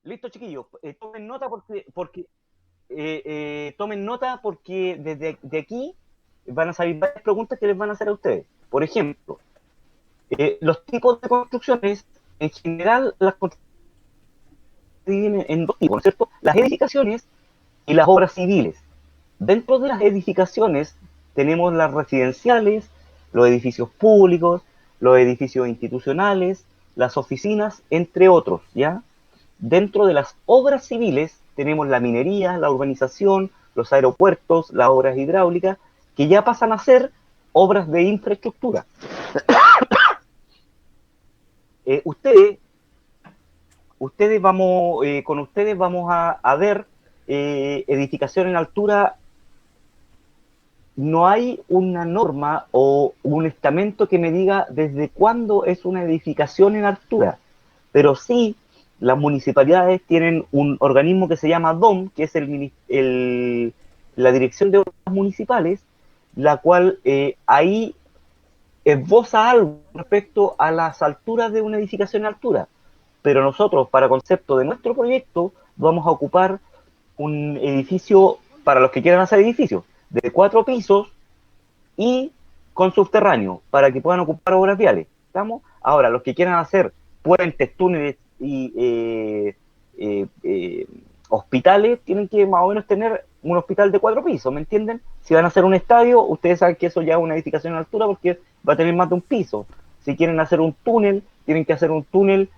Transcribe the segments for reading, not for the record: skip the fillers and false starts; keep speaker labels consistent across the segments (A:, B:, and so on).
A: Listo, chiquillos. Tomen nota tomen nota porque desde de aquí van a salir varias preguntas que les van a hacer a ustedes. Por ejemplo, los tipos de construcciones, en general, las construcciones se dividen en dos tipos, ¿no es cierto? Las edificaciones y las obras civiles. Dentro de las edificaciones tenemos las residenciales, los edificios públicos, los edificios institucionales, las oficinas, entre otros, ¿ya? Dentro de las obras civiles tenemos la minería, la urbanización, los aeropuertos, las obras hidráulicas, que ya pasan a ser obras de infraestructura. Eh, ustedes, con ustedes vamos a ver edificación en altura. No hay una norma o un estamento que me diga desde cuándo es una edificación en altura, pero sí las municipalidades tienen un organismo que se llama DOM, que es la Dirección de Obras Municipales, la cual ahí esboza algo respecto a las alturas de una edificación en altura. Pero nosotros, para concepto de nuestro proyecto, vamos a ocupar un edificio, para los que quieran hacer edificios, de 4 pisos y con subterráneo para que puedan ocupar obras viales. ¿Estamos? Ahora, los que quieran hacer puentes, túneles y hospitales tienen que más o menos tener un hospital de 4 pisos, ¿me entienden? Si van a hacer un estadio, ustedes saben que eso ya es una edificación en altura porque va a tener más de un piso. Si quieren hacer un túnel, tienen que hacer un túnel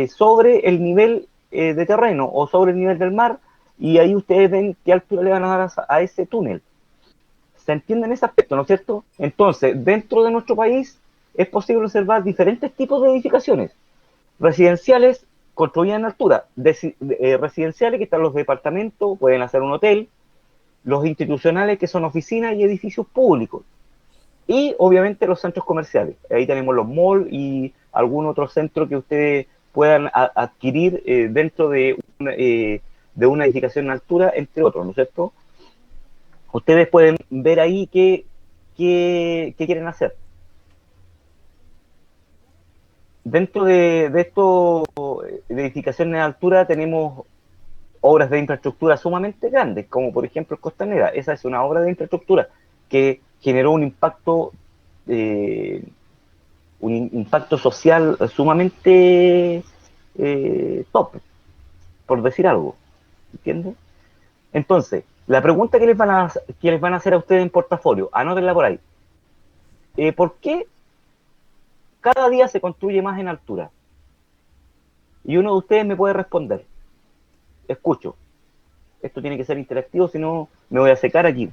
A: sobre el nivel de terreno o sobre el nivel del mar, y ahí ustedes ven qué altura le van a dar a ese túnel. ¿Se entiende en ese aspecto, no es cierto? Entonces, dentro de nuestro país es posible observar diferentes tipos de edificaciones. Residenciales construidas en altura, residenciales que están los departamentos, pueden hacer un hotel, los institucionales que son oficinas y edificios públicos, y obviamente los centros comerciales. Ahí tenemos los malls y algún otro centro que ustedes puedan adquirir dentro de una edificación en altura, entre otros, ¿no es cierto? Ustedes pueden ver ahí qué quieren hacer. Dentro de esto de edificaciones de altura tenemos obras de infraestructura sumamente grandes, como por ejemplo Costanera. Esa es una obra de infraestructura que generó un impacto social sumamente top, por decir algo. ¿Entiendes? Entonces, la pregunta que les van a hacer a ustedes en portafolio, anótenla por ahí. ¿Por qué cada día se construye más en altura? Y uno de ustedes me puede responder. Escucho. Esto tiene que ser interactivo, si no me voy a secar aquí.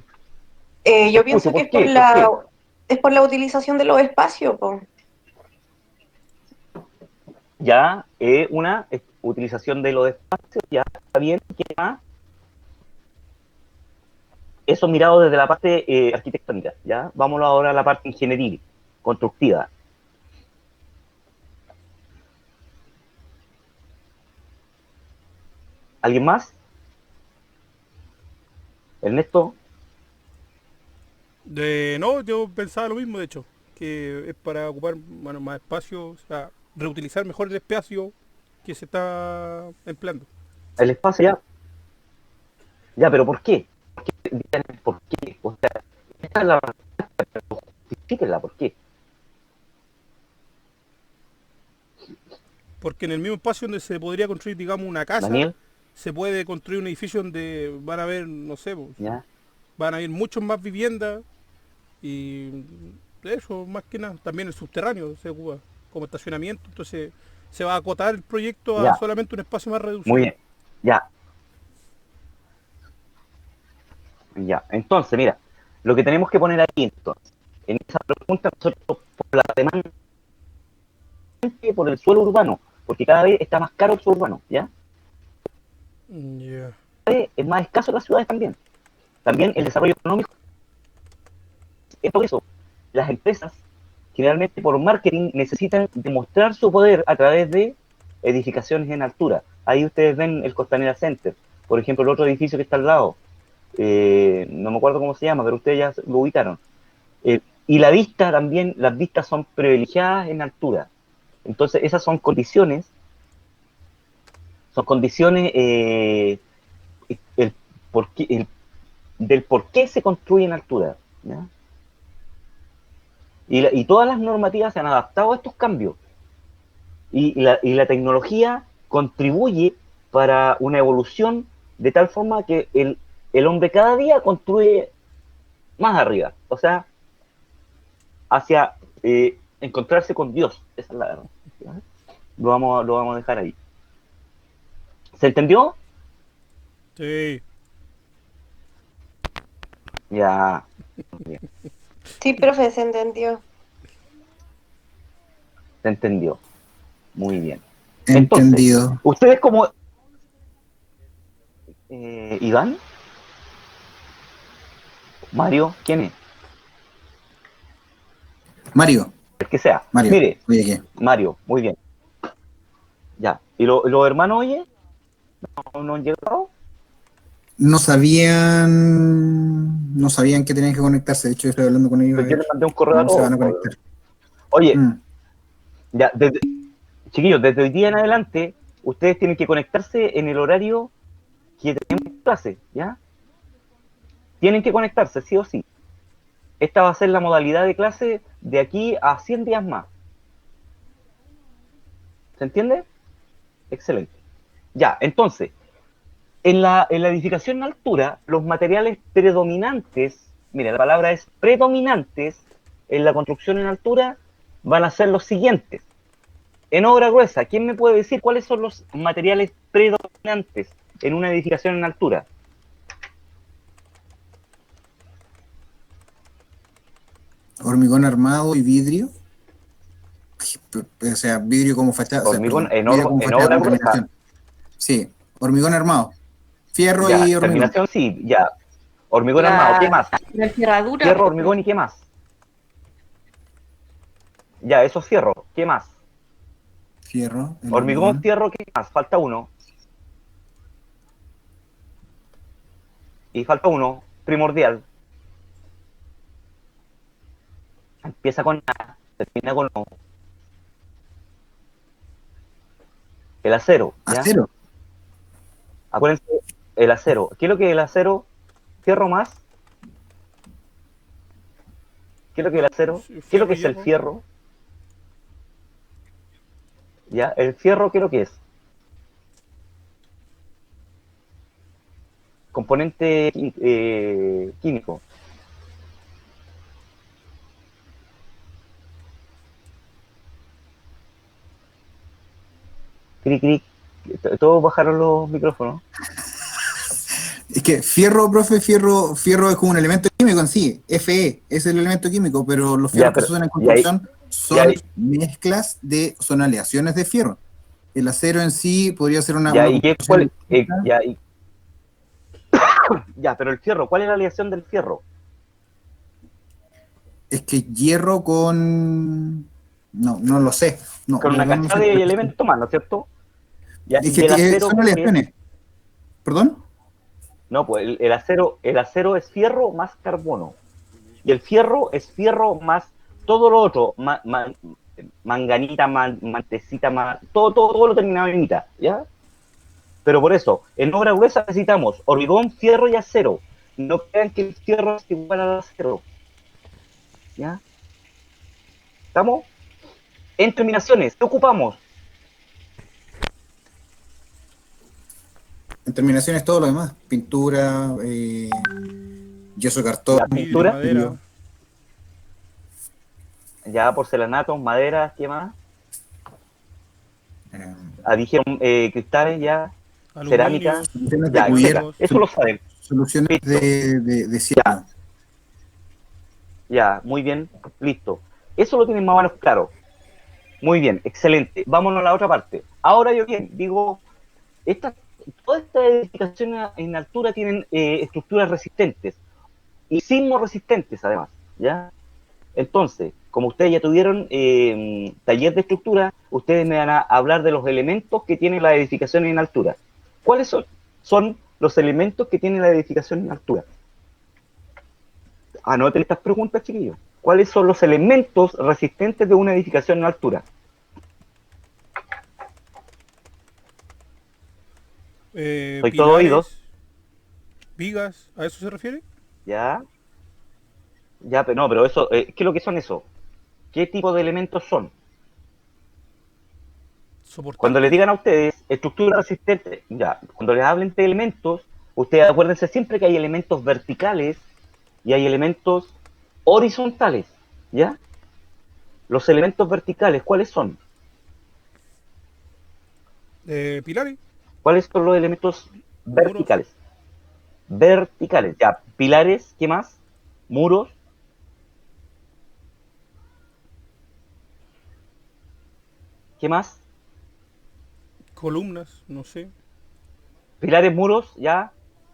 B: Yo
A: Escucho,
B: pienso que
A: ¿por qué? ¿Por qué?
B: es por la utilización de los espacios, po.
A: Ya, una utilización de los espacios, ya está bien. ¿Qué más? Eso mirado desde la parte arquitectónica, ¿ya? Vámonos ahora a la parte ingenieril, constructiva. ¿Alguien más? Ernesto,
C: No, yo pensaba lo mismo, de hecho, que es para ocupar, bueno, más espacio, o sea, reutilizar mejor el espacio que se está empleando.
A: el espacio ya, ya, pero ¿por qué? ¿Por qué? O sea, esta es la justifíquenla, ¿por qué?
C: Porque en el mismo espacio donde se podría construir, digamos, una casa,
A: Daniel,
C: se puede construir un edificio donde van a haber, no sé, pues,
A: ¿ya?
C: van a haber muchos más viviendas y eso, más que nada, también el subterráneo se ocupa como estacionamiento, entonces se va a acotar el proyecto a
A: Ya,
C: solamente un espacio más
A: muy
C: reducido.
A: bien. Ya, ya. Entonces, mira, lo que tenemos que poner aquí, entonces, en esa pregunta, nosotros, por la demanda, por el suelo urbano, porque cada vez está más caro el suelo urbano, ¿ya?
C: Ya.
A: Es más escaso en las ciudades también. También el desarrollo económico es por eso. Las empresas, generalmente por marketing, necesitan demostrar su poder a través de edificaciones en altura. Ahí ustedes ven el Costanera Center, por ejemplo, el otro edificio que está al lado. No me acuerdo cómo se llama, pero ustedes ya lo ubicaron. Y la vista también, las vistas son privilegiadas en altura. Entonces, esas son condiciones son condiciones el del por qué se construye en altura, ¿ya? Y todas las normativas se han adaptado a estos cambios. Y la tecnología contribuye para una evolución de tal forma que el hombre cada día construye más arriba, o sea, hacia encontrarse con Dios, esa es la verdad. ¿Ya? Lo vamos a dejar ahí. ¿Se entendió?
C: Sí.
A: Ya. Bien,
B: Sí, profe, se entendió.
A: se entendió. Muy bien. Entonces,
D: Entendido.
A: ustedes como Iván, Mario, ¿quién es?
D: Mario,
A: El que sea.
D: Mario,
A: Mire,
D: oye, ¿qué?
A: Mario, muy bien. Ya. ¿Y los hermanos, oye? ¿No han llegado?
D: No sabían que tenían que conectarse. De hecho, yo estoy hablando con ellos a
A: Pues yo
D: ver
A: les mandé un correo a
D: cómo se van
A: todos.
D: a conectar.
A: Oye,
D: Mm.
A: ya, chiquillos, desde hoy día en adelante, ustedes tienen que conectarse en el horario que tenemos clase, ¿ya? Tienen que conectarse, sí o sí. Esta va a ser la modalidad de clase de aquí a 100 días más. ¿Se entiende? Excelente. Ya, entonces, en la edificación en altura, los materiales predominantes, mira, la palabra es predominantes, en la construcción en altura, van a ser los siguientes. En obra gruesa, ¿quién me puede decir cuáles son los materiales predominantes en una edificación en altura?
D: Hormigón armado y vidrio. O sea, vidrio como fachada, o sea,
A: Hormigón
D: perdón, vidrio como
A: en
D: fachada,
A: obra
D: como
A: gruesa.
D: terminación. Sí, hormigón armado. Fierro
A: Ya,
D: y hormigón.
A: terminación sí, ya. Hormigón armado, ¿qué más?
B: La cerradura,
A: Fierro,
B: pues,
A: hormigón y ¿qué más? Ya, eso es fierro. ¿Qué más?
D: Fierro, el
A: Hormigón,
D: hormigón.
A: fierro, ¿qué más? Falta uno. Y falta uno, primordial. Empieza con A, termina con O. El acero, ¿ya?
D: Acero.
A: Acuérdense, el acero. ¿Qué es lo que es el acero? Fierro más. ¿Qué es lo que es el acero?
C: Sí,
A: ¿Qué es lo que
C: fierro y
A: es el
C: hierro.
A: fierro? ¿Ya? El fierro, ¿qué es lo que es? Componente químico. Cric, cric. Todos bajaron los micrófonos.
D: Es que fierro, profe, fierro es como un elemento químico en sí. Fe es el elemento químico, pero los
A: Ya,
D: fierros que
A: pero,
D: se usan en
A: y ahí,
D: construcción
A: y
D: son
A: ahí,
D: son aleaciones de fierro. El acero en sí podría ser una
A: ya, y qué,
D: composición química.
A: ya, pero el fierro, ¿cuál es la aleación del fierro?
D: Es que hierro con... No lo sé. No,
A: Con
D: la
A: una
D: verdad no lo
A: cantidad
D: sé.
A: de elementos más, ¿no es cierto? Ya,
D: Es
A: y el acero,
D: son
A: ¿qué es lo que es?
D: aleaciones. ¿Perdón?
A: No, pues el acero es fierro más carbono. Y el fierro es fierro más todo lo otro, manganita, mantecita, todo lo terminado en ita, ¿ya? Pero por eso, en obra gruesa necesitamos hormigón, fierro y acero. No crean que el fierro es igual al acero, ¿ya? ¿Estamos? En terminaciones, ¿qué ocupamos?
D: En terminación es todo lo demás. Pintura, yeso cartón,
A: Ya,
C: Vidrio,
A: pintura,
C: madera,
A: ya porcelanato, madera, ¿qué más?
D: eh,
A: Adición, cristales, ya, cerámica,
C: aluminio,
D: soluciones de
A: ya, etcétera.
D: cubierta,
C: plásticos.
A: Eso lo saben.
D: soluciones
A: Listo.
D: de cierre.
A: Ya, muy bien, listo. Eso lo tienen más o menos claro. Muy bien, excelente. Vámonos a la otra parte. Ahora yo bien, digo, todas estas edificaciones en altura tienen estructuras resistentes y sismo resistentes además, ¿ya? Entonces, como ustedes ya tuvieron taller de estructura, ustedes me van a hablar de los elementos que tienen las edificaciones en altura. ¿Cuáles son los elementos que tiene la edificación en altura? Anoten estas preguntas, chiquillos. ¿Cuáles son los elementos resistentes de una edificación en altura? Soy todo oídos.
C: Vigas, ¿a eso se refiere?
A: Ya, ya, pero no, pero eso, ¿qué es lo que son eso? ¿Qué tipo de elementos son? Cuando les
C: ¿Soportantes?
A: digan a ustedes estructura resistente, ya, cuando les hablen de elementos, ustedes acuérdense siempre que hay elementos verticales y hay elementos horizontales, ¿ya? Los elementos verticales, ¿cuáles son?
C: ¿Pilares?
A: ¿Cuáles son los elementos
C: ¿Muros?
A: verticales? Verticales, ya, pilares, ¿qué más? Muros, ¿qué más?
C: ¿Columnas? No sé.
A: Pilares, muros, ya,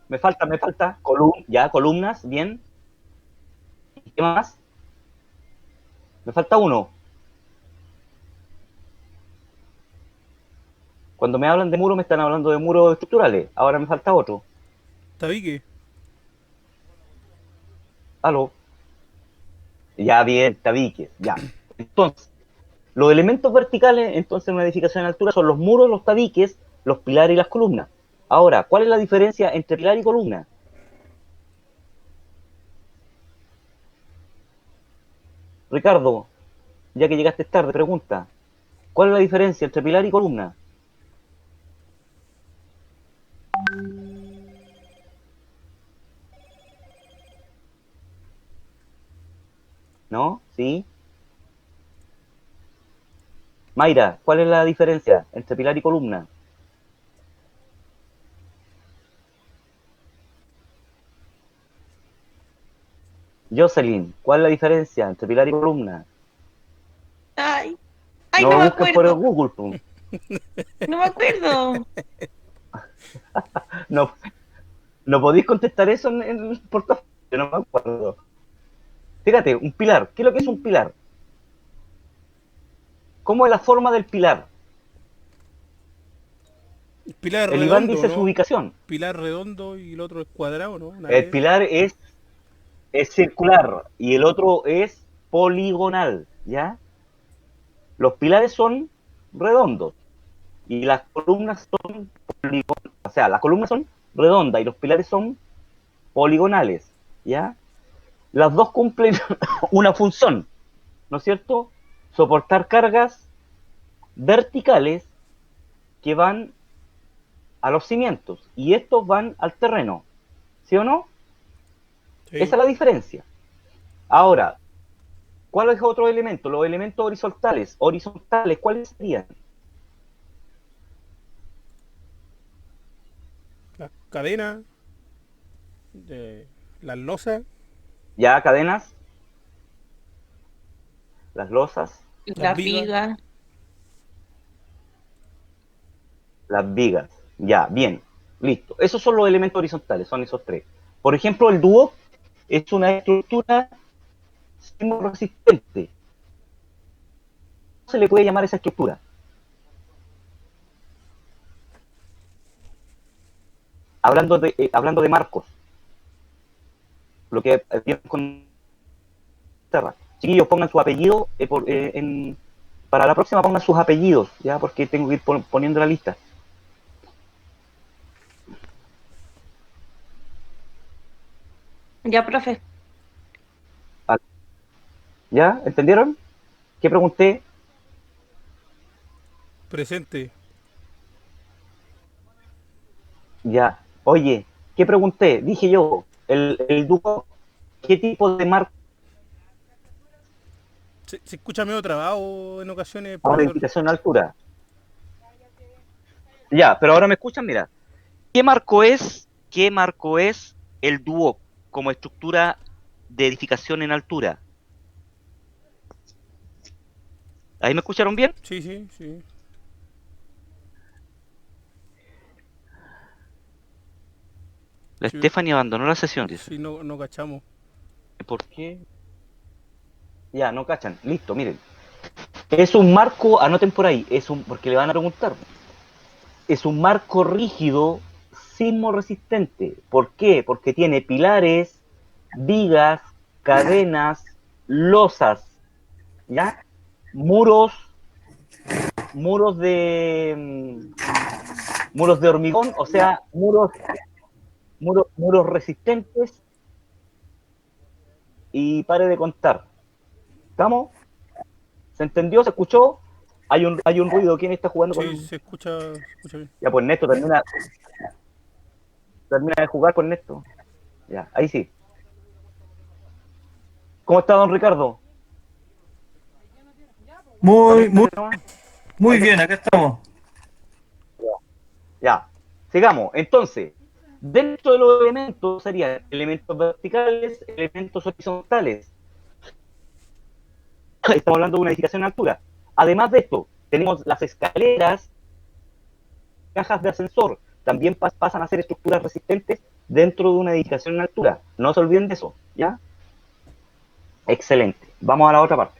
A: me falta, ya, columnas, bien, ¿qué más? Me falta uno. Cuando me hablan de muros me están hablando de muros estructurales, ahora me falta otro.
C: ¿Tabique?
A: Aló, ya bien, tabiques, ya. Entonces, los elementos verticales, entonces, en una edificación en altura son los muros, los tabiques, los pilares y las columnas. Ahora, ¿cuál es la diferencia entre pilar y columna? Ricardo, ya que llegaste tarde, pregunta. ¿Cuál es la diferencia entre pilar y columna? ¿No? ¿Sí? Mayra, ¿cuál es la diferencia entre pilar y columna? Jocelyn, ¿cuál es la diferencia entre pilar y columna?
B: Ay, ay,
A: No
B: no
A: lo
B: me
A: busques por el
B: acuerdo.
A: Google, pum.
B: No me acuerdo.
A: No, no podéis contestar eso en el portafolio, no me acuerdo. Fíjate, un pilar, ¿qué es lo que es un pilar? ¿Cómo es la forma del pilar?
C: Pilar
A: El Iván
C: redondo,
A: dice su
C: ¿no?
A: ubicación.
C: Pilar redondo y el otro es cuadrado, ¿no? Nada que
A: El
C: ver.
A: pilar es circular y el otro es poligonal, ¿ya? Los pilares son redondos y las columnas son o sea, las columnas son redondas y los pilares son poligonales, ¿ya? Las dos cumplen una función, ¿no es cierto? Soportar cargas verticales que van a los cimientos y estos van al terreno, ¿sí o no? Esa
C: Sí.
A: es la diferencia. Ahora, ¿cuál es otro elemento? Los elementos horizontales. Horizontales, ¿cuáles serían?
C: Las cadenas, las losas,
A: Ya, cadenas, las losas,
C: las
B: La
C: vigas.
B: viga.
A: las vigas. Ya, bien, listo. Esos son los elementos horizontales, son esos tres. Por ejemplo, el dúo es una estructura sismorresistente. ¿Cómo se le puede llamar esa estructura? Hablando de marcos, lo que viene con Terra. Chiquillos, pongan su apellido para la próxima pongan sus apellidos, ya, porque tengo que ir poniendo la lista.
B: Ya, profe.
A: ¿Ya? ¿Entendieron? ¿Qué pregunté?
C: Presente.
A: Ya. Oye, ¿qué pregunté? Dije yo, el dúo, ¿qué tipo de marco
C: Se escucha medio trabado en ocasiones,
A: a una
C: profesor.
A: edificación a altura? Ya, pero ahora me escuchan, mira. ¿Qué marco es el dúo como estructura de edificación en altura? ¿Ahí me escucharon bien?
C: Sí, sí, sí.
A: La
C: Sí,
A: Stephanie abandonó la sesión, dice.
C: sí, no, no cachamos.
A: ¿Por qué? Ya, no cachan. Listo, miren. Es un marco, anoten por ahí, porque le van a preguntar. Es un marco rígido, sismo resistente. ¿Por qué? Porque tiene pilares, vigas, cadenas, losas, ¿ya? Muros, muros muros de hormigón, o sea, muros resistentes, y pare de contar. ¿Estamos? ¿Se entendió? ¿Se escuchó? Hay un ruido. ¿Quién está jugando
C: Sí,
A: con...?
C: se escucha bien.
A: Ya, pues Néstor, termina de jugar con Néstor. Ya, ahí sí. ¿Cómo está, don Ricardo?
E: Muy, muy,
A: Conéctate nomás.
E: muy bien, acá estamos.
A: Ya, sigamos. Entonces, dentro de los elementos serían elementos verticales, elementos horizontales. Estamos hablando de una edificación en altura. Además de esto, tenemos las escaleras, cajas de ascensor. También pasan a ser estructuras resistentes dentro de una edificación en altura. No se olviden de eso, ¿ya? Excelente. Vamos a la otra parte.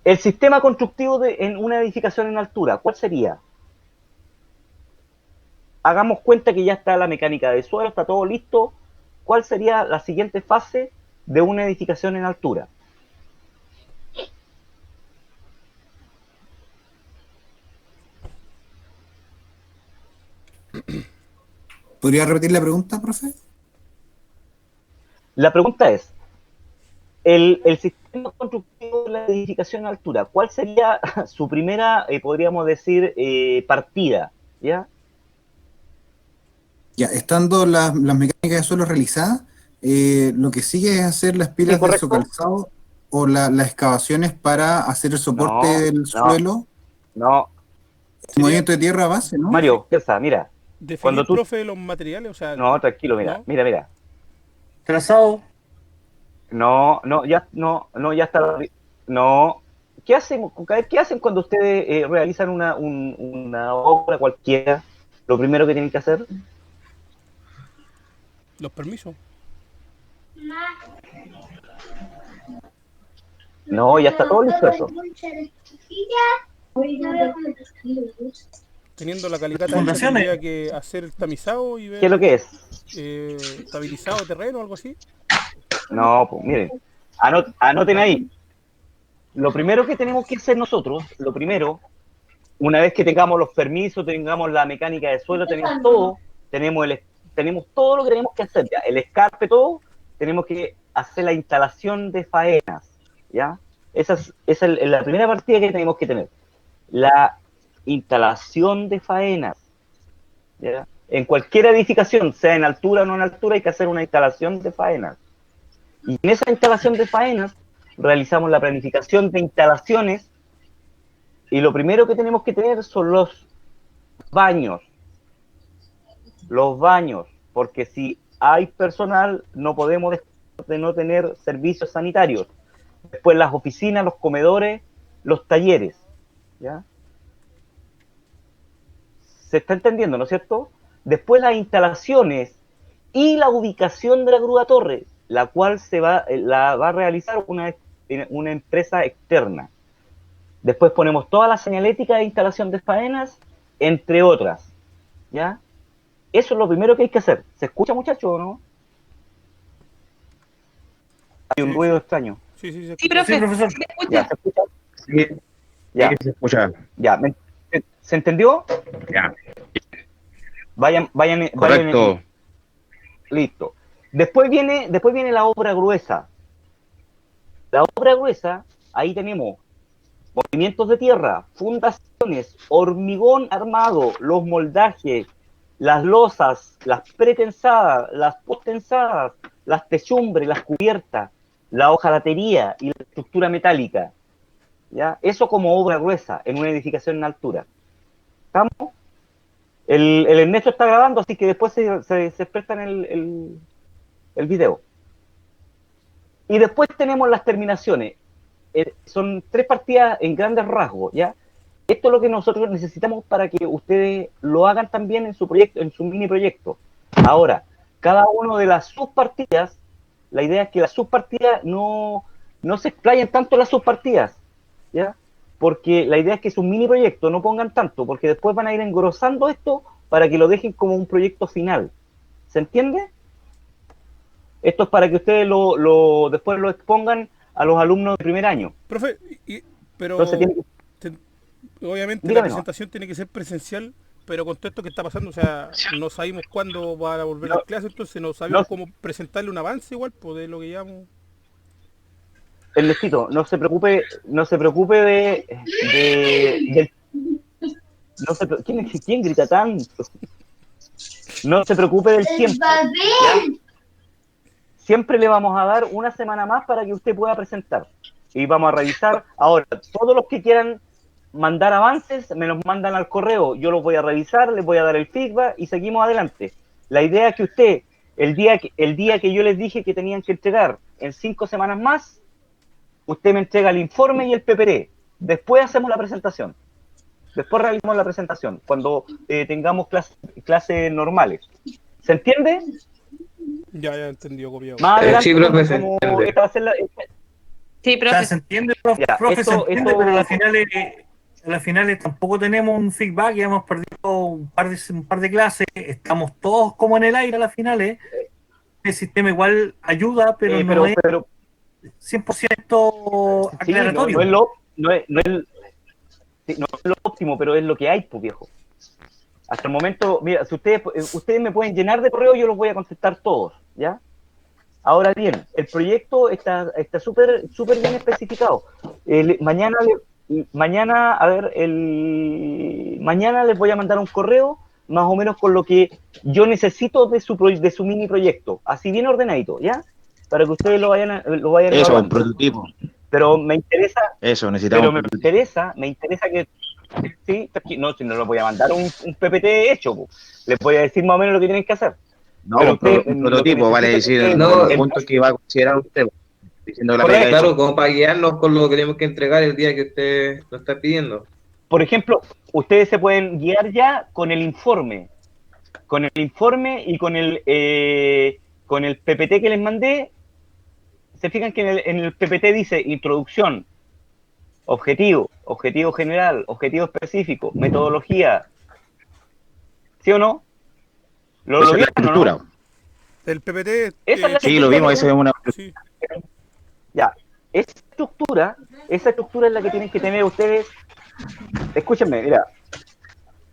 A: El sistema constructivo en una edificación en altura, ¿cuál sería? Hagamos cuenta que ya está la mecánica de suelo, está todo listo. ¿Cuál sería la siguiente fase de una edificación en altura?
D: ¿Podría repetir la pregunta, profe?
A: La pregunta es, el sistema constructivo de la edificación en altura, ¿cuál sería su primera, podríamos decir, partida? ¿Ya?
D: Ya, estando las mecánicas de suelo realizadas, lo que sigue es hacer las
A: ¿Sí,
D: pilas de
A: correcto?
D: socalzado o las excavaciones para hacer el soporte
A: No,
D: del
A: no,
D: suelo,
A: no.
D: el
C: Sería
D: movimiento de tierra a base, ¿no?
A: Mario, piensa, mira, cuando
C: definir,
A: tú...
C: profe, los materiales, o sea,
A: No, tranquilo, mira,
C: ¿no?
A: mira.
E: Trazado.
A: No, ya está. No. ¿Qué hacen, qué hacen cuando ustedes realizan una obra cualquiera? Lo primero que tienen que hacer.
C: Los permisos.
A: No, ya está todo listo eso.
C: Teniendo la calicata hecha,
E: Fundaciones.
C: tendría que hacer el tamizado y
A: ¿Qué es lo
C: ver
A: que es?
C: estabilizado terreno o algo así.
A: No, pues miren, anoten ahí. Lo primero que tenemos que hacer nosotros, lo primero, una vez que tengamos los permisos, tengamos la mecánica de suelo, tenemos todo, tenemos todo lo que tenemos que hacer, ya, el escarpe, todo, tenemos que hacer la instalación de faenas, ¿ya? Esa es la primera partida que tenemos que tener, la instalación de faenas, ¿ya? En cualquier edificación, sea en altura o no en altura, hay que hacer una instalación de faenas. Y en esa instalación de faenas realizamos la planificación de instalaciones y lo primero que tenemos que tener son baños, los baños, porque si hay personal no podemos dejar de no tener servicios sanitarios. Después las oficinas, los comedores, los talleres, ¿ya? ¿Se está entendiendo, no es cierto? Después las instalaciones y la ubicación de la grúa torre, la cual la va a realizar una empresa externa. Después ponemos toda la señalética de instalación de faenas, entre otras, ¿ya? Eso es lo primero que hay que hacer. ¿Se escucha, muchacho, o no? Hay un
C: Sí,
A: ruido
C: sí.
A: extraño.
C: Sí, sí, se
B: Sí,
C: escucha.
E: Sí,
B: profe,
E: profesor.
B: ¿se me
A: ¿Ya
B: escucha?
A: se escucha?
F: Sí,
A: Ya,
F: sí, se escucha.
A: ya. ¿Se entendió?
F: Ya,
A: Vayan,
F: correcto.
A: listo. Después viene la obra gruesa. La obra gruesa, ahí tenemos movimientos de tierra, fundaciones, hormigón armado, los moldajes, las losas, las pretensadas, las postensadas, las techumbres, las cubiertas, la hojalatería y la estructura metálica. ¿Ya? Eso como obra gruesa en una edificación en altura. ¿Estamos? El Ernesto está grabando, así que después se prestan el video. Y después tenemos las terminaciones. Son 3 partidas en grandes rasgos, ¿ya? Esto es lo que nosotros necesitamos para que ustedes lo hagan también en su proyecto, en su mini proyecto. Ahora, cada uno de las subpartidas, la idea es que las subpartidas no se explayen tanto las subpartidas, ¿ya? Porque la idea es que su mini proyecto no pongan tanto, porque después van a ir engrosando esto para que lo dejen como un proyecto final. ¿Se entiende? Esto es para que ustedes después lo expongan a los alumnos de primer año.
C: Profe,
A: Entonces
C: pero
A: tienen que...
C: ten- Obviamente la
A: Dígame nomás.
C: presentación tiene que ser presencial, pero con todo esto que está pasando, o sea, no sabemos cuándo van a volver
A: No,
C: las clases, entonces no sabemos
A: no,
C: cómo presentarle un avance igual, pues de lo que llevamos.
A: Ernestito, no se preocupe del no se, ¿quién grita tanto? No se preocupe del tiempo, ¿ya? Siempre le vamos a dar una semana más para que usted pueda presentar. Y vamos a revisar. Ahora, todos los que quieran mandar avances, me los mandan al correo. Yo los voy a revisar, les voy a dar el feedback y seguimos adelante. La idea es que usted, el día que yo les dije que tenían que entregar en 5 semanas más, usted me entrega el informe y el PPT. Después hacemos la presentación. Después realizamos la presentación, cuando tengamos clases normales. ¿Se entiende?
C: Ya entendido, copiado.
A: Más adelante,
F: Sí, profe, se
A: como
F: entiende.
A: esta va a ser la...
B: Sí,
E: O sea,
B: profe.
E: se entiende, profe,
A: Ya,
E: profe, se
A: esto,
E: entiende,
A: esto,
E: pero a las finales tampoco tenemos un feedback, ya hemos perdido un par de clases, estamos todos como en el aire a las finales. El sistema igual ayuda, pero no es
A: pero
E: 100%
A: sí, no,
E: aclaratorio.
A: no es lo, no es, no es, sí, no es lo óptimo, pero es lo que hay, pues viejo. Hasta el momento, mira, si ustedes me pueden llenar de correo, yo los voy a contestar todos, ¿ya? Ahora bien, el proyecto está súper bien especificado. Mañana les voy a mandar un correo más o menos con lo que yo necesito de su mini proyecto, así bien ordenadito, ¿ya? Para que ustedes lo vayan
G: Eso, un
A: evaluando.
G: prototipo.
A: Pero me interesa,
G: Eso, necesitamos un prototipo.
A: me interesa que sí, no, si no les voy a mandar un PPT hecho, po. Les voy a decir más o menos lo que tienen que hacer.
G: No,
A: Pero
G: un,
A: usted,
G: un
A: lo que
G: prototipo, vale
A: necesita
G: decir,
A: es
F: No,
G: los puntos que va a considerar usted, diciendo que la pega
A: correcto.
G: hecha.
F: Claro, como para guiarnos con lo que tenemos que entregar el día que usted nos está pidiendo.
A: Por ejemplo, ustedes se pueden guiar ya con el informe y con el PPT que les mandé. Se fijan que en el PPT dice introducción, objetivo general, objetivo específico, metodología. ¿Sí o no? ¿Lo
G: Esa es la
A: vieron o
G: estructura.
A: no?
C: El PPT,
A: Esa es la
G: Sí, lo
A: estructura
G: vimos,
A: que
G: eso es una...
C: sí.
A: ya. Esa estructura es la que tienen que tener ustedes. Escúchenme, mira.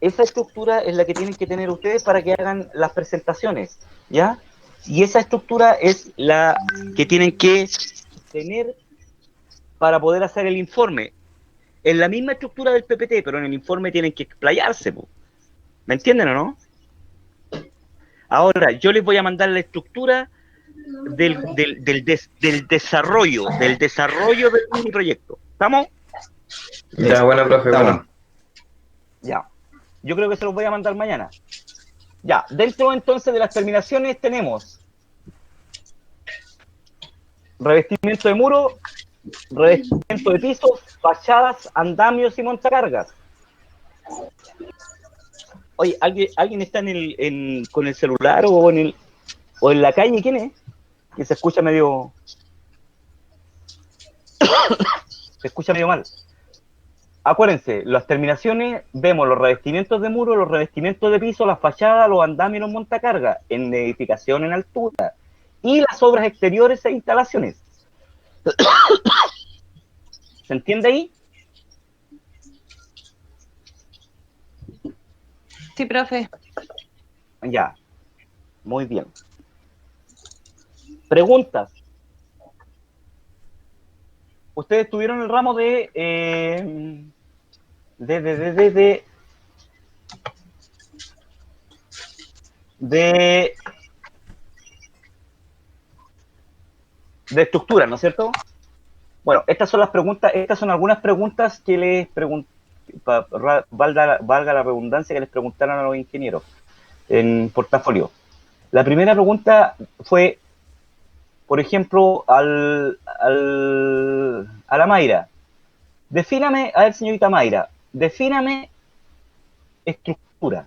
A: Esa estructura es la que tienen que tener ustedes para que hagan las presentaciones, ¿ya? Y esa estructura es la que tienen que tener para poder hacer el informe. Es la misma estructura del PPT, pero en el informe tienen que explayarse, po. ¿Me entienden o no? Ahora, yo les voy a mandar la estructura del desarrollo del mini proyecto. ¿Estamos?
F: Ya, bueno, profe,
G: Estamos.
F: bueno.
A: Ya. Yo creo que se los voy a mandar mañana. Ya, dentro entonces de las terminaciones tenemos revestimiento de muro, revestimiento de pisos, fachadas, andamios y montacargas. Oye, ¿alguien está con el celular o en la calle? ¿Quién es? Que se escucha medio... se escucha medio mal. Acuérdense, las terminaciones, vemos los revestimientos de muro, los revestimientos de piso, las fachadas, los andamios y los montacargas, en edificación en altura, y las obras exteriores e instalaciones. ¿Se entiende ahí?
B: Sí, profe.
A: Ya, muy bien. Preguntas. Ustedes tuvieron el ramo de estructura, ¿no es cierto? Bueno, estas son las preguntas, estas son algunas preguntas que les pregunté, valga la redundancia, que les preguntaron a los ingenieros en portafolio. La primera pregunta fue, por ejemplo, a la Mayra. Defíname, a ver, señorita Mayra, defíname estructura.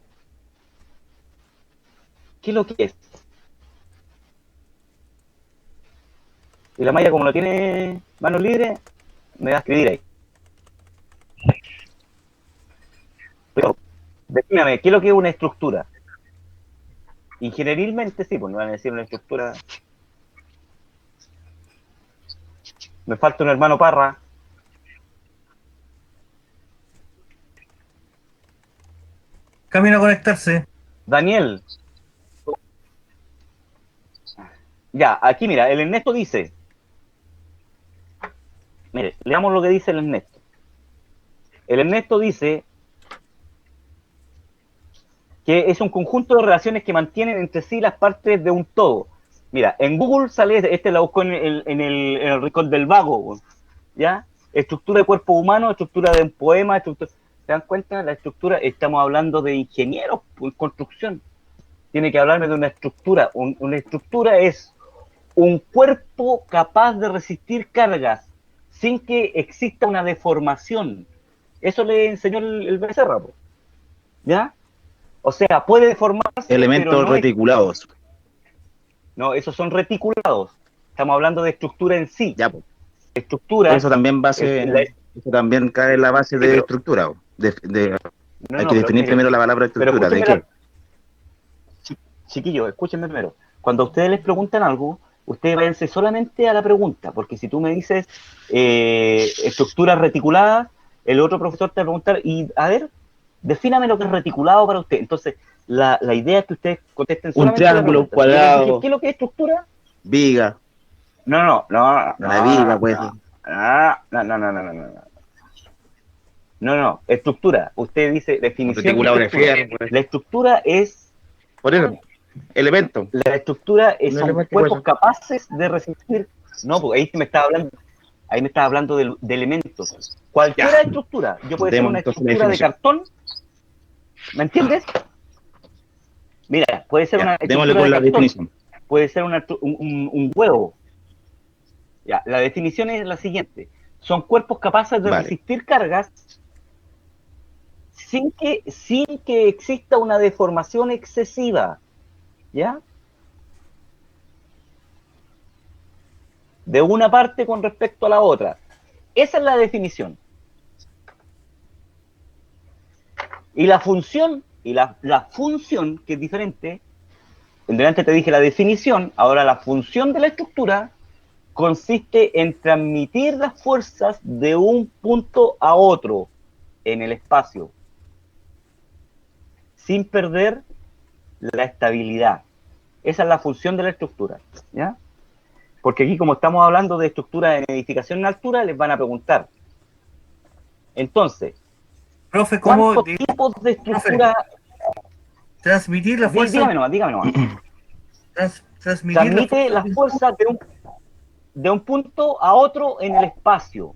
A: ¿Qué es lo que es? Y la Mayra, como no tiene manos libres, me va a escribir ahí. Pero, defíname, ¿qué es lo que es una estructura? Ingenierilmente, sí, pues me van a decir una estructura. Me falta un hermano Parra.
E: camino a conectarse.
A: Daniel. Ya, aquí mira, el Ernesto dice. Mire, leamos lo que dice el Ernesto. El Ernesto dice que es un conjunto de relaciones que mantienen entre sí las partes de un todo. Mira, en Google sale, la buscó en el rincón del vago, ¿ya? Estructura de cuerpo humano, estructura de un poema, estructura... ¿Se dan cuenta? La estructura, estamos hablando de ingenieros en construcción. Tiene que hablarme de una estructura. Una estructura es un cuerpo capaz de resistir cargas sin que exista una deformación. Eso le enseñó el Becerra, ¿ya? O sea, puede deformarse,
G: Elementos
A: pero no
G: reticulados.
A: no, esos son reticulados. Estamos hablando de estructura en sí.
G: Ya, pues.
A: Estructura.
G: Eso también eso también cae en la base de estructura. Hay que definir primero la palabra estructura. ¿De qué?
A: Chiquillos, escúchenme primero. Cuando a ustedes les preguntan algo, ustedes váyanse solamente a la pregunta, porque si tú me dices estructuras reticuladas, el otro profesor te va a preguntar, y a ver, defíname lo que es reticulado para usted. Entonces, la idea es que ustedes contesten solamente
G: un triángulo, un cuadrado.
A: ¿Qué es lo que es estructura?
G: Viga.
A: No.
G: Una viga, pues.
A: No, estructura. Usted dice definición.
G: Reticulado de fierro, pues.
A: La estructura es.
G: Por eso, elemento.
A: La estructura son cuerpos
G: pues.
A: capaces de resistir. No, porque ahí me estaba hablando. Ahí me estaba hablando de elementos. Cualquier estructura. Yo puedo ser una estructura de cartón. ¿Me entiendes? Mira, puede ser una estructura
G: con
A: de
G: la
A: cartón.
G: definición.
A: Puede ser un huevo. Ya, la definición es la siguiente. Son cuerpos capaces de resistir cargas sin que exista una deformación excesiva. ¿Ya? De una parte con respecto a la otra. Esa es la definición. Y la función, la función, que es diferente, delante te dije la definición, ahora la función de la estructura consiste en transmitir las fuerzas de un punto a otro en el espacio, sin perder la estabilidad. Esa es la función de la estructura, ¿ya? Porque aquí, como estamos hablando de estructura en edificación en altura, les van a preguntar. Entonces,
E: profe,
A: ¿cuántos tipos de estructura?
E: Transmitir la fuerza.
A: Dígame nomás. Transmite la fuerza de un punto a otro en el espacio,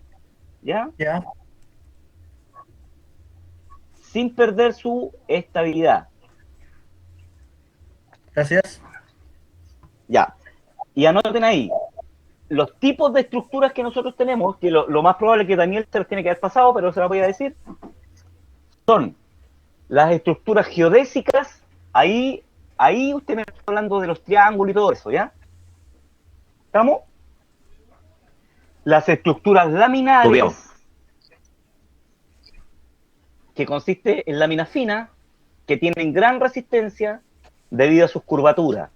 A: ¿ya?
E: Ya.
A: Sin perder su estabilidad.
E: Gracias.
A: Ya. Y anoten ahí, los tipos de estructuras que nosotros tenemos, que lo más probable es que Daniel se los tiene que haber pasado, pero se lo voy a decir, son las estructuras geodésicas. Ahí usted me está hablando de los triángulos y todo eso, ¿ya? ¿Estamos? Las estructuras laminares, que consiste en láminas finas, que tienen gran resistencia debido a sus curvaturas.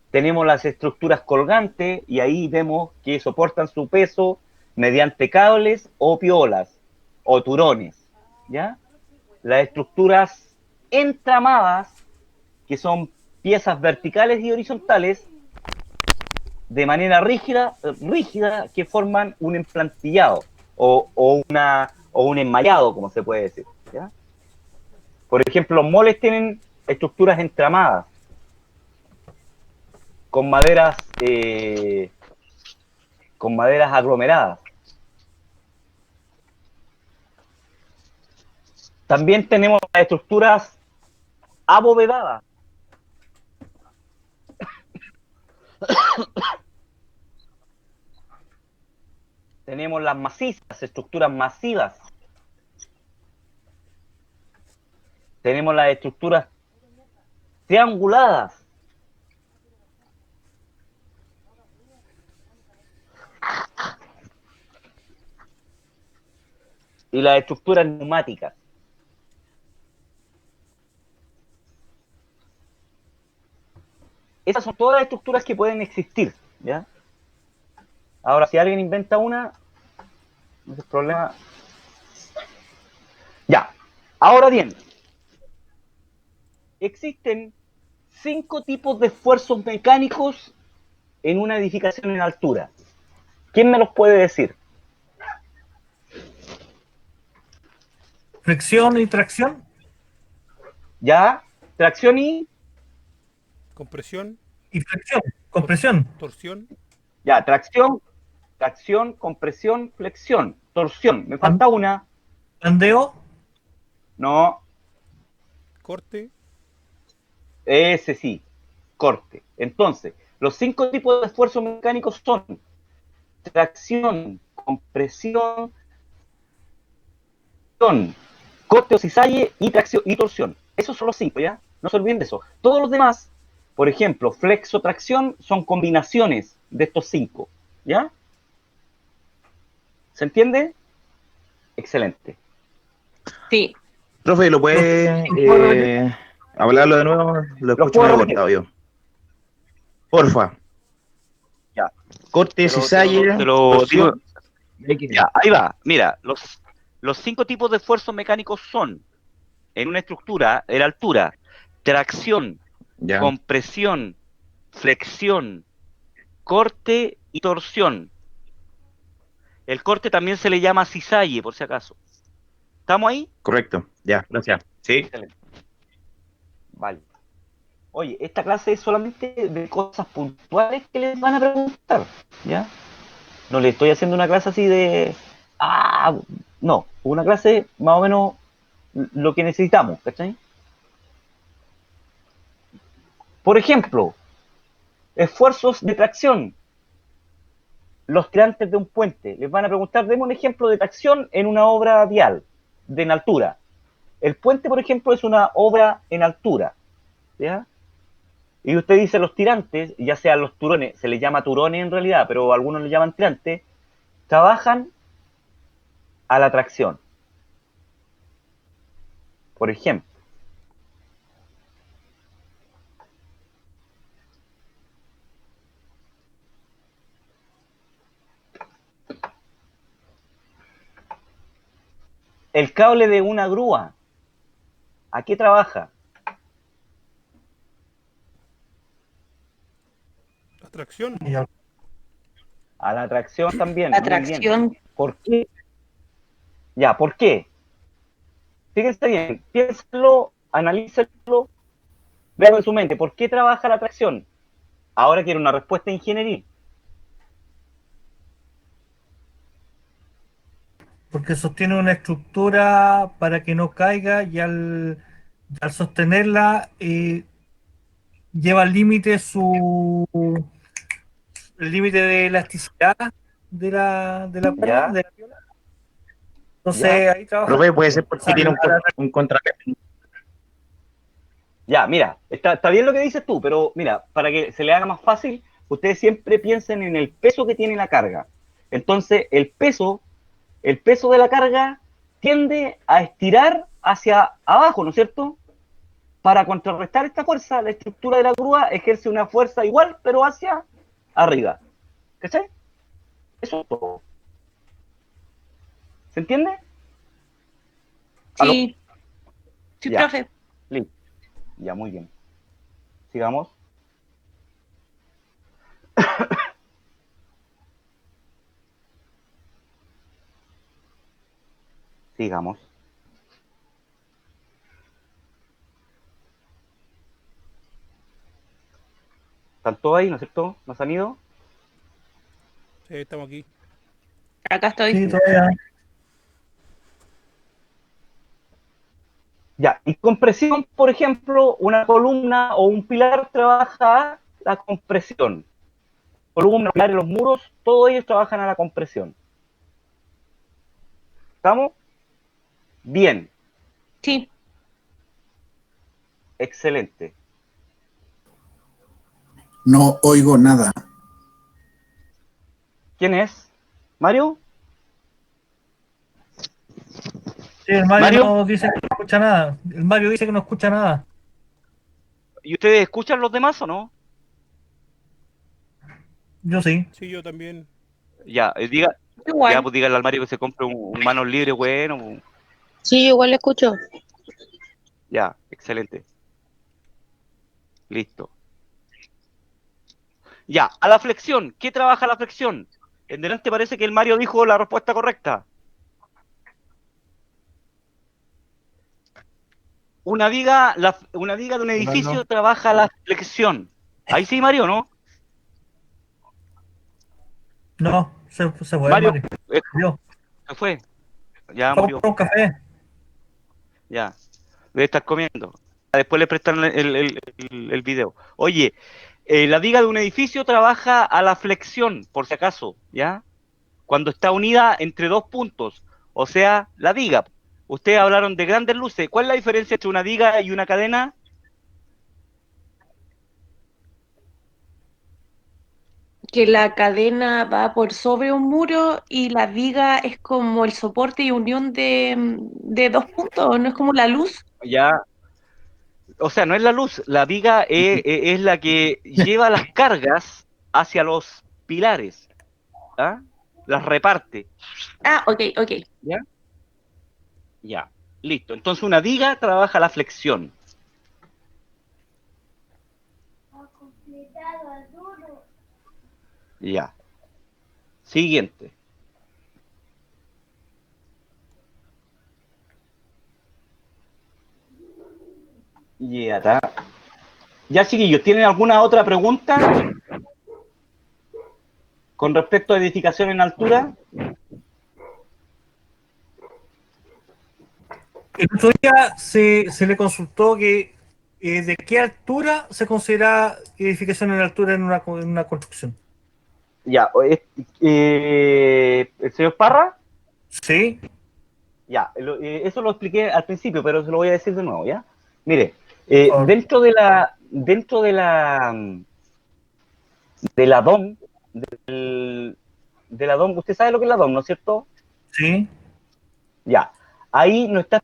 A: Tenemos las estructuras colgantes, y ahí vemos que soportan su peso mediante cables o piolas, o turones, ¿ya? Las estructuras entramadas, que son piezas verticales y horizontales, de manera rígida, que forman un emplantillado, o un enmallado, como se puede decir, ¿ya? Por ejemplo, los moles tienen estructuras entramadas, con maderas aglomeradas. También tenemos las estructuras abovedadas. Tenemos las macizas, estructuras masivas. Tenemos las estructuras trianguladas. Y las estructuras neumáticas. Esas son todas las estructuras que pueden existir, ¿ya? Ahora, si alguien inventa una, no es problema. Ya. Ahora bien, existen 5 tipos de esfuerzos mecánicos en una edificación en altura. ¿Quién me los puede decir?
E: Flexión y tracción.
A: ¿Ya? Tracción y...
C: Compresión,
E: Y flexión. Compresión.
C: torsión,
A: Ya, tracción, compresión, flexión, torsión. Me falta una.
E: Bandeo.
A: No,
C: corte,
A: ese sí, corte. Entonces, los 5 tipos de esfuerzos mecánicos son tracción, compresión, corte o cizalle y tracción y torsión. Esos son los 5, ¿ya? No se olviden de eso. Todos los demás, por ejemplo, flexo-tracción, son combinaciones de estos 5, ¿ya? ¿Se entiende? Excelente.
B: Sí.
G: Profe, ¿lo puede hablarlo de nuevo? Lo
A: ¿Los
G: escucho
A: puedo
G: medio
A: repetir?
G: cortado yo. Porfa.
A: Ya.
G: Corte, cizalle,
A: te lo
G: torsión.
A: Ya, ahí va. Mira, los 5 tipos de esfuerzos mecánicos son, en una estructura, de la altura, tracción,
G: Ya,
A: compresión, flexión, corte y torsión. El corte también se le llama cizalle, por si acaso. ¿Estamos ahí?
G: correcto. Ya, gracias. Sí.
A: Excelente. Vale. Oye, esta clase es solamente de cosas puntuales que les van a preguntar, ¿ya? No le estoy haciendo una clase así de... no, una clase más o menos lo que necesitamos, ¿cachai? Por ejemplo, esfuerzos de tracción. Los tirantes de un puente. Les van a preguntar, demos un ejemplo de tracción en una obra vial, en altura. El puente, por ejemplo, es una obra en altura, ¿ya? Y usted dice los tirantes, ya sean los turones, se les llama turones en realidad, pero algunos le llaman tirantes, trabajan a la tracción. Por ejemplo, el cable de una grúa, ¿a qué trabaja?
C: atracción,
A: A la tracción también.
B: La
A: muy bien.
B: tracción.
A: ¿Por qué? Ya, ¿por qué? Fíjense bien, piénsenlo, analícenlo, vean en su mente, ¿por qué trabaja la tracción? Ahora quiero una respuesta ingenieril.
E: Porque sostiene una estructura para que no caiga y al sostenerla lleva al límite el límite de elasticidad de la cuerda,
A: ¿Ya?
E: de la piola. Entonces
A: ¿Ya?
E: ahí trabaja.
G: Profe, puede ser porque tiene un contrapeso.
A: Ya, mira, está bien lo que dices tú, pero mira, para que se le haga más fácil, ustedes siempre piensen en el peso que tiene la carga. Entonces, el peso de la carga tiende a estirar hacia abajo, ¿no es cierto? Para contrarrestar esta fuerza, la estructura de la grúa ejerce una fuerza igual, pero hacia arriba. ¿Cachai? Eso es todo. ¿Se entiende? ¿Aló?
B: Sí. Sí,
A: Ya.
B: profe.
A: Listo. Ya, muy bien. Sigamos. Sigamos. ¿Están todos ahí, no es cierto? ¿No se han ido?
C: sí, estamos aquí.
B: Acá estoy.
E: Sí, todavía.
A: Ya, y compresión, por ejemplo, una columna o un pilar trabaja la compresión. Columna, pilares, los muros, todos ellos trabajan a la compresión. ¿Estamos? Bien,
B: Sí.
A: excelente.
D: No oigo nada.
A: ¿Quién es? ¿Mario?
E: Sí, el Mario,
A: ¿Mario?
E: no dice que no escucha nada. El Mario dice que no escucha nada.
A: ¿Y ustedes escuchan los demás o no?
E: Yo sí.
C: Sí, yo también.
A: Ya, ya,
B: Igual.
A: pues díganle al Mario que se compre un manos libres, bueno.
H: Sí, yo igual le escucho.
A: Ya, excelente. Listo. Ya, a la flexión. ¿Qué trabaja la flexión? En delante parece que el Mario dijo la respuesta correcta. Una viga de un edificio trabaja la flexión. Ahí sí, Mario, ¿no?
E: No, se fue,
A: Mario,
E: Mario.
A: eh,
E: Adiós.
A: se fue. Ya
E: Fue a
A: murió.
E: comprar un café.
A: Ya. Debe estar comiendo. Después le prestan el video. Oye, la viga de un edificio trabaja a la flexión, por si acaso, ¿ya? Cuando está unida entre dos puntos, o sea, la viga. Ustedes hablaron de grandes luces. ¿Cuál es la diferencia entre una viga y una cadena?
B: Que la cadena va por sobre un muro y la viga es como el soporte y unión de dos puntos, ¿no es como la luz?
A: Ya, o sea, no es la luz, la viga es la que lleva las cargas hacia los pilares, ¿ah? Las reparte,
B: Ah, ok, ok.
A: ¿ya? Ya, listo. Entonces una viga trabaja la flexión. Ya. Siguiente. Ya está. Ya, chiquillos, ¿tienen alguna otra pregunta con respecto a edificación en altura?
E: El otro día se le consultó que de qué altura se considera edificación en altura en una construcción.
A: Ya, ¿el señor Parra?
E: Sí,
A: Ya, eso lo expliqué al principio, pero se lo voy a decir de nuevo, ¿ya? Mire,
E: por favor.
A: de la DOM, de la DOM, usted sabe lo que es la DOM, ¿no es cierto?
E: Sí,
A: Ya, ahí no está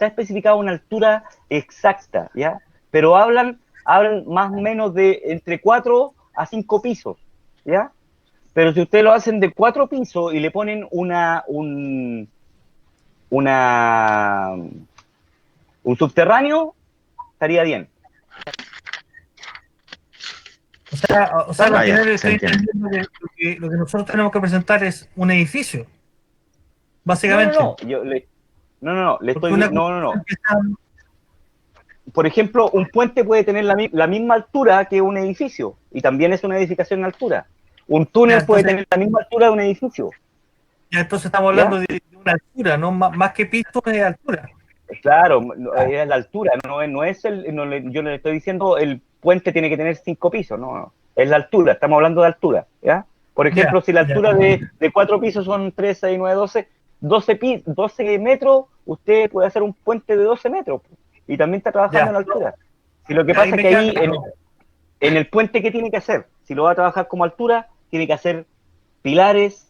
A: especificado una altura exacta, ¿ya? Pero hablan más o menos de entre 4 a 5 pisos, ¿ya? Pero si ustedes lo hacen de 4 pisos y le ponen una un subterráneo, estaría bien.
E: al
G: Ah, ya,
E: final
G: se
E: estoy
G: entiende.
E: entendiendo que lo que nosotros tenemos que presentar es un edificio,
A: No,
E: básicamente.
A: le
E: Porque
A: estoy
E: una
A: no.
E: construcción que está-
A: Por ejemplo, un puente puede tener la misma altura que un edificio y también es una edificación en altura. Un
E: ya,
A: túnel puede
E: entonces,
A: tener la misma altura de un edificio,
E: ya, entonces estamos hablando
A: ¿ya?
E: de una altura, ¿no? Más que piso es altura.
A: Claro, es la altura, no es yo no le estoy diciendo el puente tiene que tener 5 pisos, no, es la altura, estamos hablando de altura, ¿ya? Por
E: Ya,
A: ejemplo, si la
E: ya.
A: altura de 4 pisos son 3, 6, 9, 12 metros, usted puede hacer un puente de 12 metros y también está trabajando
E: Ya.
A: en altura. Si lo que
E: Ahí
A: pasa es
E: me
A: que
E: queda
A: ahí
E: claro.
A: en el puente, ¿qué tiene que hacer? Si lo va a trabajar como altura, tiene que hacer pilares,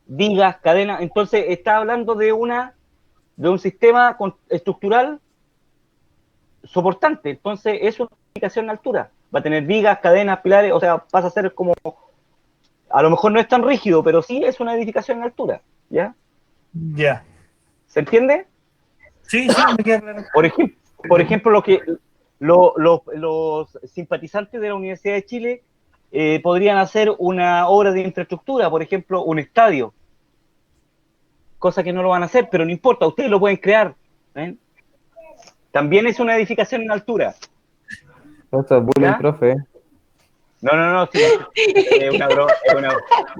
A: vigas, cadenas. Entonces, está hablando de un sistema estructural soportante. Entonces, es una edificación en altura. Va a tener vigas, cadenas, pilares, o sea, pasa a ser como, a lo mejor no es tan rígido, pero sí es una edificación en altura. ¿Ya?
E: Ya.
A: ¿Se entiende?
E: Sí, sí, me queda claro.
A: Por ejemplo, los simpatizantes de la Universidad de Chile podrían hacer una obra de infraestructura, por ejemplo, un estadio, cosa que no lo van a hacer, pero no importa, ustedes lo pueden crear. ¿Eh? También es una edificación en altura.
H: Esto es bullying,
A: ¿Ya?
H: profe.
A: No, sí, es una broma,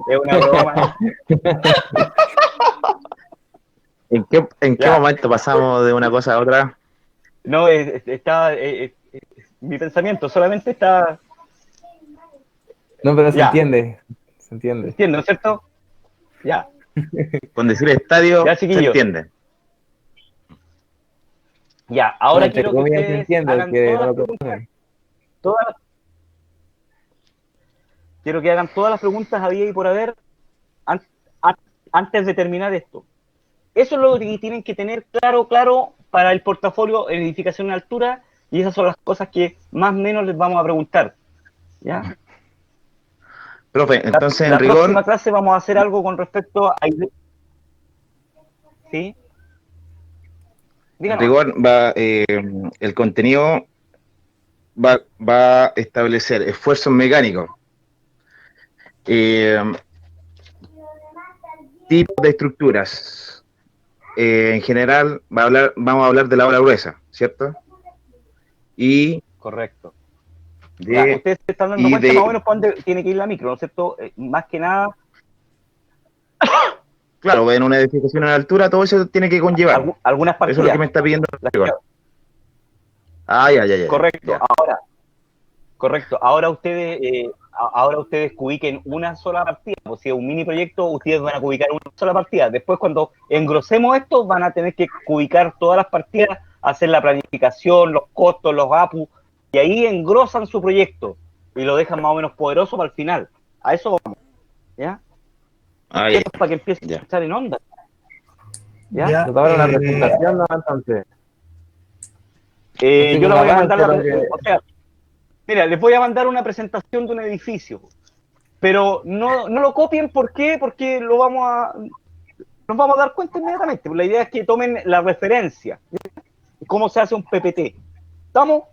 A: es una broma.
G: ¿En qué
A: Ya.
G: momento pasamos de una cosa a otra?
A: No, mi pensamiento solamente está,
H: No, pero se
A: ya,
H: entiende. Se entiende.
A: entiendo, ¿no es cierto? Ya,
G: Con decir estadio,
A: ya,
G: se
A: chiquillos.
G: entiende.
A: Ya,
H: Bueno,
A: ahora
H: entre
A: quiero que
H: comillas se
A: ustedes
H: entiende,
A: hagan
H: porque
A: todas
H: no
A: las
H: lo
A: preguntas,
H: conocen.
A: todas las- quiero que hagan todas las preguntas había y por haber an- an- antes de terminar esto. Eso es lo que tienen que tener claro para el portafolio en edificación en altura y esas son las cosas que más o menos les vamos a preguntar. ¿Ya?
G: Profe, entonces en
A: La próxima
G: rigor,
A: clase vamos a hacer algo con respecto a... ¿Sí?
G: en
A: Díganos.
G: rigor va el contenido va a establecer esfuerzos mecánicos, tipos de estructuras. En general, vamos a hablar de la obra gruesa, ¿cierto? Y
A: Correcto. Ya, ustedes se están dando cuenta más o menos para dónde tiene que ir la micro, ¿no es cierto? Más que nada.
G: Claro, en una edificación a la altura, todo eso tiene que conllevar.
A: Algunas partidas.
G: Eso es lo que me está pidiendo. Ya.
A: Correcto.
G: Ya.
A: Ahora ustedes cubiquen una sola partida. O si es un mini proyecto, ustedes van a cubicar una sola partida. Después, cuando engrosemos esto, van a tener que cubicar todas las partidas, hacer la planificación, los costos, los APU, y ahí engrosan su proyecto y lo dejan más o menos poderoso para el final. A eso vamos. ¿Ya? Eso es para que empiece a estar en onda. ¿Ya?
H: Nos daban una presentación, ¿no? Entonces.
A: Yo la voy a mandar o sea, mira, les voy a mandar una presentación de un edificio, pero no lo copien. ¿Por qué? Porque nos vamos a dar cuenta inmediatamente. La idea es que tomen la referencia. ¿Cómo se hace un PPT? ¿Estamos?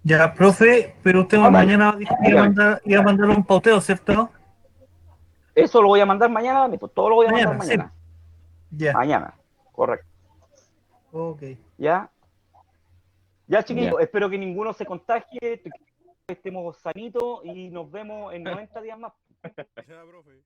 E: Ya, profe, pero usted mañana iba a mandar un pauteo, ¿cierto?
A: Eso lo voy a mandar mañana, todo lo voy a mandar mañana.
E: Sí. Ya.
A: Mañana, correcto.
E: Ok.
A: ¿Ya? Ya, chiquillos, espero que ninguno se contagie, que estemos sanitos y nos vemos en 90 días más.
C: Ya, profe.